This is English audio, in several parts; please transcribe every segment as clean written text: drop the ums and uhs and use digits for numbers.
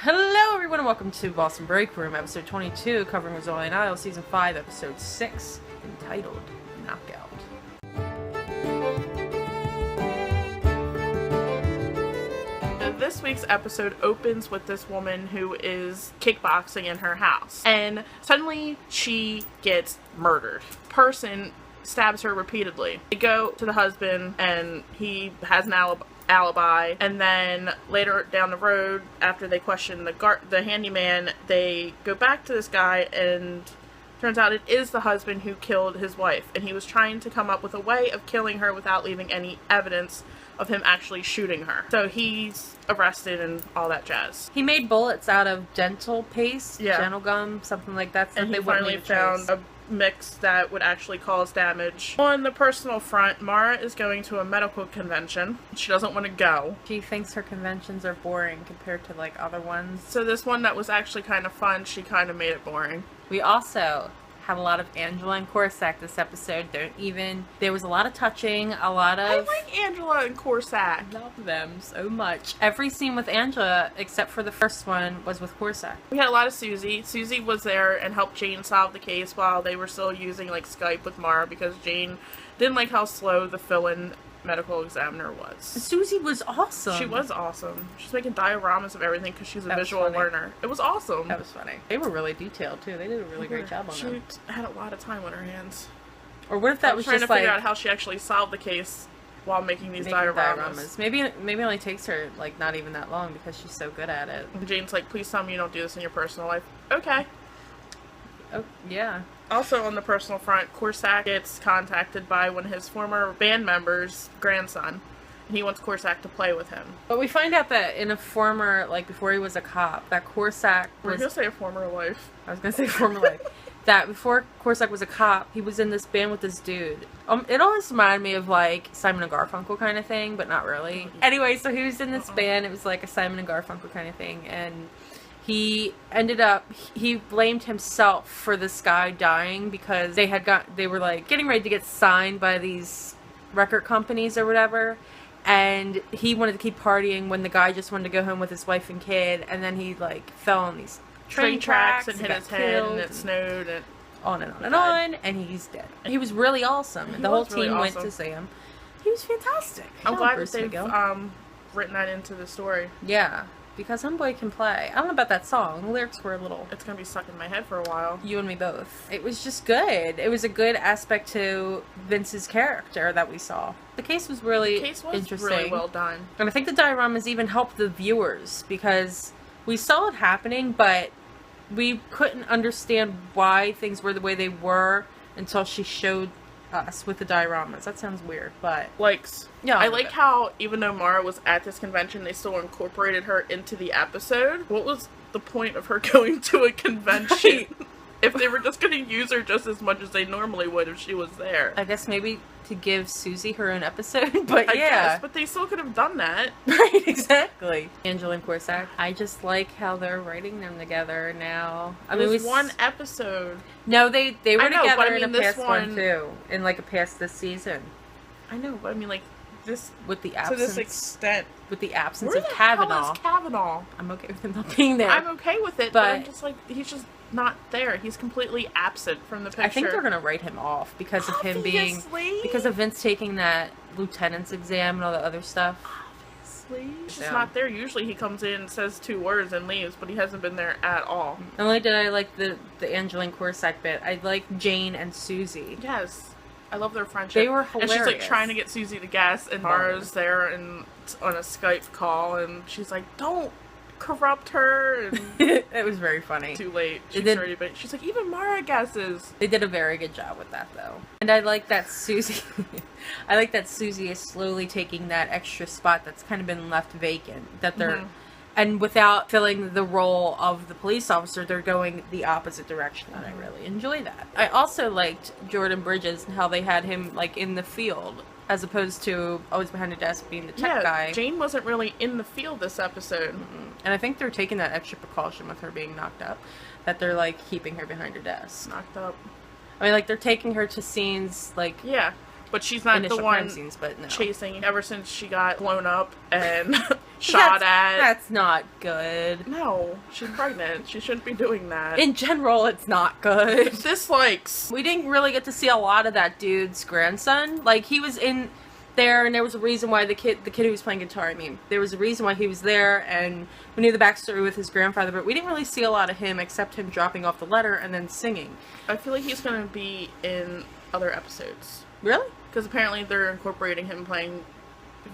Hello everyone and welcome to Boston Breakroom, episode 22, covering Rizzoli Isles, season 5, episode 6, entitled Knockout. This week's episode opens with this woman who is kickboxing in her house, and suddenly she gets murdered. Person stabs her repeatedly. They go to the husband and he has an alibi, and then later down the road, after they question the handyman, they go back to this guy, and turns out it is the husband who killed his wife, and he was trying to come up with a way of killing her without leaving any evidence of him actually shooting her. So he's arrested and all that jazz. He made bullets out of dental paste, dental gum, something like that. And he finally found a mix that would actually cause damage. On the personal front, Mara is going to a medical convention. She doesn't want to go. She thinks her conventions are boring compared to like other ones. So this one that was actually kind of fun, she kind of made it boring. We also have a lot of Angela and Korsak this episode. There was a lot of touching, a lot of... I like Angela and Korsak. I love them so much. Every scene with Angela, except for the first one, was with Korsak. We had a lot of Susie. Susie was there and helped Jane solve the case while they were still using like Skype with Mara, because Jane didn't like how slow the fill-in medical examiner was. Susie was awesome. She was awesome. She's making dioramas of everything because she's a visual learner. It was awesome. That was funny. They were really detailed too. They did a really great job on them. She had a lot of time on her hands. Or what if that was trying just to figure out how she actually solved the case while making these dioramas. Maybe it only takes her like not even that long because she's so good at it. And Jane's like, please tell me you don't do this in your personal life. Okay. Oh, yeah. Also on the personal front, Korsak gets contacted by one of his former band members' grandson, and he wants Korsak to play with him. But we find out that in a former, like before he was a cop, that Korsak was... We're gonna say a former life. I was gonna say former life. That before Korsak was a cop, he was in this band with this dude. It always reminded me of like Simon and Garfunkel kind of thing, but not really. Anyway, so he was in this band. It was like a Simon and Garfunkel kind of thing, and he blamed himself for this guy dying because they were like getting ready to get signed by these record companies or whatever, and he wanted to keep partying when the guy just wanted to go home with his wife and kid, and then he like fell on these train tracks and hit his head, and it snowed, and on and on and on, and he's dead. He was really awesome, and the whole team went to see him. He was fantastic. I'm glad that they've written that into the story. Yeah. Because Homeboy can play. I don't know about that song. The lyrics were a little... It's gonna be stuck in my head for a while. You and me both. It was just good. It was a good aspect to Vince's character that we saw. The case was really interesting. Really well done. And I think the dioramas even helped the viewers because we saw it happening, but we couldn't understand why things were the way they were until she showed us with the dioramas. That sounds weird, but... Yeah, I like how, even though Mara was at this convention, they still incorporated her into the episode. What was the point of her going to a convention if they were just going to use her just as much as they normally would if she was there? I guess maybe to give Susie her own episode, but I guess, but they still could have done that. Right, exactly. Angela and Korsak. I just like how they're writing them together now. I mean, it was one episode. No, they were together in a past one too, in like a past this season. I know, but I mean, like, this with the absence to this extent, with the absence of Kavanaugh. Where the hell is Kavanaugh? I'm okay with him not being there. I'm okay with it, but I'm just like, he's just not there. He's completely absent from the picture. I think they're gonna write him off because of him because of Vince taking that lieutenant's exam and all the other stuff. Obviously, he's just not there. Usually, he comes in, says 2 words, and leaves, but he hasn't been there at all. Not only did I like the Angela and Korsak bit, I like Jane and Susie. Yes. I love their friendship. They were hilarious. And she's like trying to get Susie to guess, and Mara's there and on a Skype call, and she's like, "Don't corrupt her." And it was very funny. Too late. She's like, even Mara guesses. They did a very good job with that, though. And I like that Susie. I like that Susie is slowly taking that extra spot that's kind of been left vacant. That they're. And without filling the role of the police officer, they're going the opposite direction, and I really enjoy that. I also liked Jordan Bridges and how they had him, like, in the field, as opposed to always behind a desk being the tech guy. Jane wasn't really in the field this episode. And I think they're taking that extra precaution with her being knocked up, that they're, like, keeping her behind her desk. Knocked up. I mean, like, they're taking her to scenes, like... Yeah. But she's not the initial one crime scenes, but no. chasing ever since she got blown up and shot at. That's not good. No, she's pregnant. She shouldn't be doing that. In general, it's not good. Dislikes. We didn't really get to see a lot of that dude's grandson. Like, he was in there, and there was a reason why the kid who was playing guitar, I mean, there was a reason why he was there, and we knew the backstory with his grandfather, but we didn't really see a lot of him except him dropping off the letter and then singing. I feel like he's going to be in other episodes. Really? Because apparently they're incorporating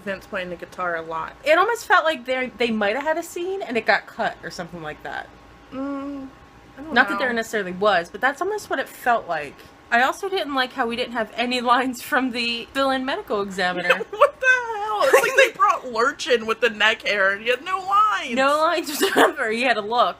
Vince playing the guitar a lot. It almost felt like they might have had a scene and it got cut or something like that. I don't Not know. that there necessarily was, but that's almost what it felt like. I also didn't like how we didn't have any lines from the fill-in medical examiner. What the hell? It's like they brought Lurchin with the neck hair and he had no lines. No lines whatsoever. He had a look.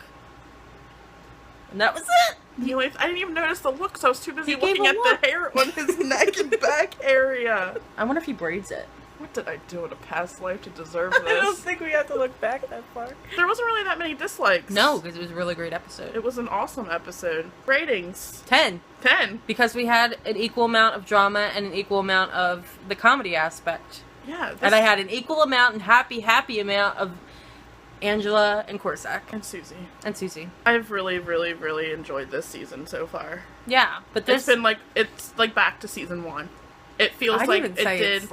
And that was it. I didn't even notice the look, so I was too busy He gave looking a at look. the hair on his neck and back area. I wonder if he braids it. What did I do in a past life to deserve I don't this? think we have to look back that far. There wasn't really that many dislikes. No, because it was a really great episode. It was an awesome episode. Ratings. 10. 10. Because we had an equal amount of drama and an equal amount of the comedy aspect. Yeah. And I had an equal amount and happy amount of Angela and Korsak. And Susie. And Susie. I've really, really, really enjoyed this season so far. Yeah, but this... It's like back to season 1. It feels I'd like even it say did.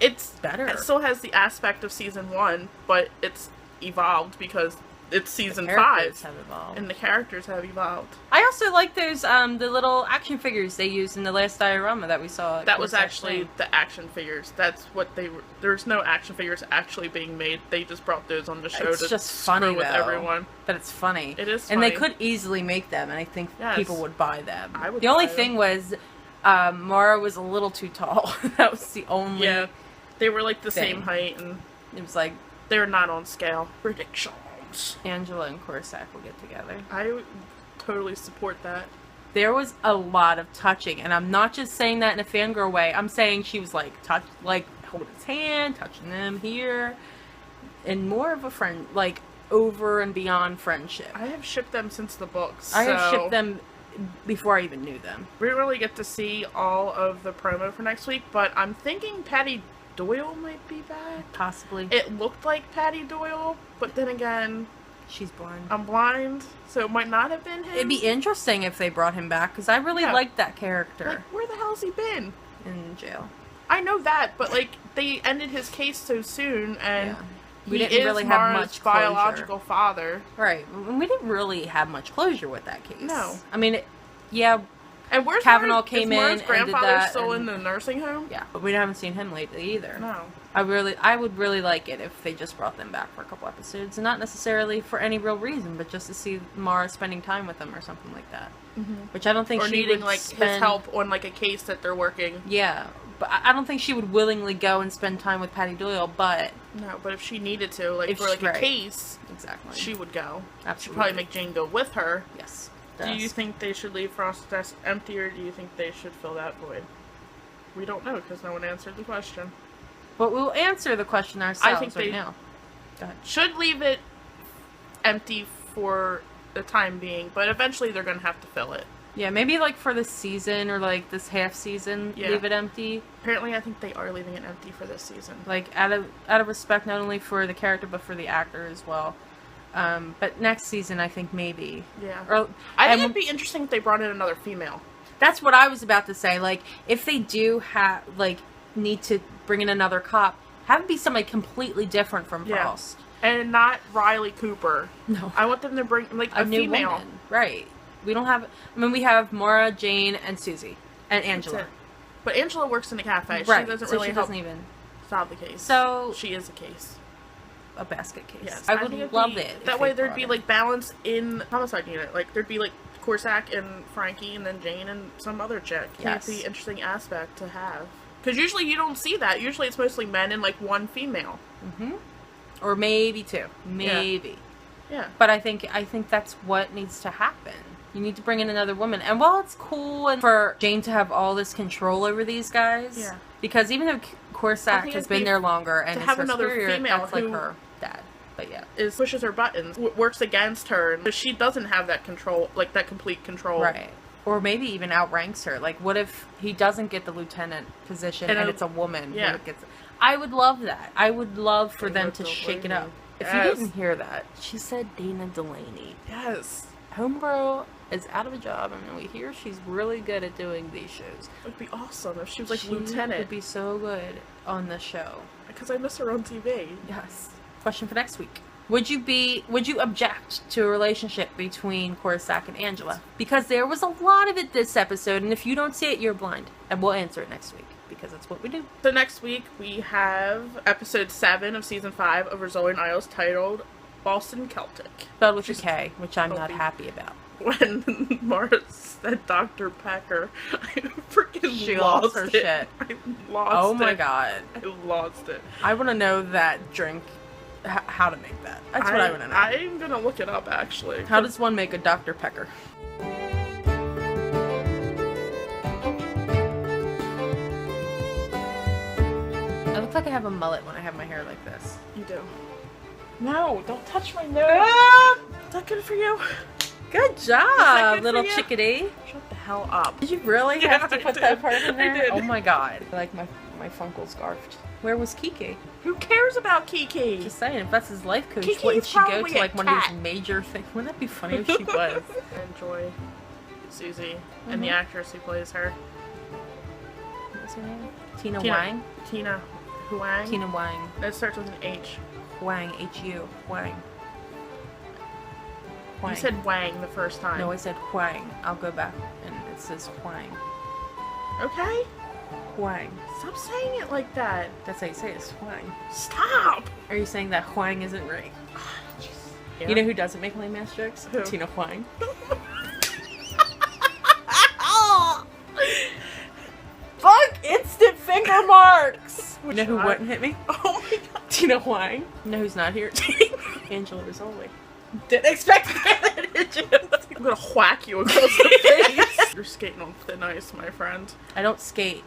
it's better. It still has the aspect of season 1, but it's evolved because it's season the 5. have evolved. And the characters have evolved. I also like those the little action figures they used in the last diorama that we saw. That was actually the action figures. That's what they were. There's no action figures actually being made. They just brought those on the show It's to just funny screw with though, everyone. But it's funny. It is And they funny. could easily make them, and I think Yes. people would buy them. I would the only buy thing was, Mara was a little too tall. That was the only. Yeah, they were like the thing. same height, and It was like they were not on scale. Predictions. Angela and Korsak will get together. I would totally support that. There was a lot of touching, and I'm not just saying that in a fangirl way. I'm saying she was like holding his hand, touching them here, and more of a friend, like over and beyond friendship. I have shipped them since the books. I have so shipped them before I even knew them. We didn't really get to see all of the promo for next week, but I'm thinking Patty Doyle might be back. Possibly. It looked like Patty Doyle, but then again, She's blind. I'm blind, so it might not have been him. It'd be interesting if they brought him back, because I really liked that character Like, where the hell's he been? in jail. I know that, but like they ended his case so soon, and Yeah. We he didn't is really have Mara's much closure. biological father. Right. We didn't really have much closure with that case. No. I mean, yeah, And where's Kavanaugh Mara's, came is Mara's in and did grandfather that, still and- in the nursing home? yeah, but we haven't seen him lately either. No. I would really like it if they just brought them back for a couple episodes, and not necessarily for any real reason, but just to see Mara spending time with them or something like that. Mm-hmm. Which I don't think Or she needing would like spend... his help on like a case that they're working. Yeah, but I don't think she would willingly go and spend time with Patty Doyle, but... No, but if she needed to, like If for like she- a right. case, Exactly. she would go. She'd Absolutely. probably make Jane go with her. Yes. Do you think they should leave Frost's desk empty, or do you think they should fill that void? We don't know because no one answered the question. But we'll answer the question ourselves think right they- now. Go ahead. Should leave it empty for the time being, but eventually they're going to have to fill it. Yeah, maybe like for this season or like this half season, Yeah. leave it empty. Apparently, I think they are leaving it empty for this season. Like out of respect not only for the character but for the actor as well. But next season, I think maybe. Yeah. Or, I think and it'd be interesting if they brought in another female. that's what I was about to say. Like, if they do have need to bring in another cop, have it be somebody completely different from Yeah. Frost. And not Riley Cooper. No, I want them to bring like a new female. woman. Right. We don't have. I mean, we have Mara, Jane, and Susie, and Angela. That's it. But Angela works in the cafe. Right. She doesn't so really she help doesn't even solve the case. So she is a case. a basket case. Yes, I think would it'd love be- it. if That they way, there'd brought be her. like balance in homicide unit. Like there'd be like Korsak and Frankie, and then Jane and some other chick. Yes. It'd be an interesting aspect to have. Because usually you don't see that. Usually it's mostly men and like one female. or maybe two, maybe. Yeah. But I think that's what needs to happen. You need to bring in another woman. And while it's cool and for Jane to have all this control over these guys, Yeah. because even though I Korsak think has it'd been be there longer and to is have her another superior, female that's like who- her dad. But yeah. Is pushes her buttons, works against her, and she doesn't have that control, like that complete control. Right. Or maybe even outranks her. Like, what if he doesn't get the lieutenant position and it's a woman who gets it? I would love that. I would love for them to shake it up. If you didn't hear that, she said Dana Delaney. Yes. Homegirl is out of a job, and we hear she's really good at doing these shows. It would be awesome if she was like She lieutenant. would be so good on the show. Because I miss her on TV. Yes. Question for next week. Would you object to a relationship between Korsak and Angela? Because there was a lot of it this episode, and if you don't see it, you're blind. And we'll answer it next week, because that's what we do. So next week, we have episode 7 of season 5 of Rizzoli Isles, titled Boston Celtic. Spelled with a K, which I'm not happy about. When Mara said Dr. Pecker, I freaking She lost her it. shit. I lost it. Oh my god. I lost it. I want to know that drink, how to make that. That's what I want to know. I'm going to look it up, actually. How does one make a Dr. Pecker? I look like I have a mullet when I have my hair like this. You do. No, don't touch my nose. Is that good for you? Good job, good little for you? chickadee. Shut the hell up. Did you really Yeah, have to I put did. that part in there? I did. Oh my god. I like my Funkle scarfed. Where was Kiki? Who cares about Kiki? Just saying, if that's his life coach, Kiki's wouldn't she go probably to like a one of cat. these major things? Wouldn't that be funny if she was? I enjoy Susie and the actress who plays her. What's her name? Tina Tina. Wang? Tina Huang. Tina Wang. It starts with an H. Wang. H-U. Wang. You said Wang the first time. No, I said Huang. I'll go back and it says Huang. Okay? Huang. Stop saying it like that. That's how you say it, it's Huang. Stop! Are you saying that Huang isn't right? Yeah. You know who doesn't make lame ass jokes? Who? Tina Huang. Fuck! Instant finger marks! You know who shot. wouldn't hit me? Oh my god. Tina Huang. You know who's not here? Angela Rizzoli. Didn't expect that, did you? I'm gonna whack you across the face. You're skating on thin ice, my friend. I don't skate.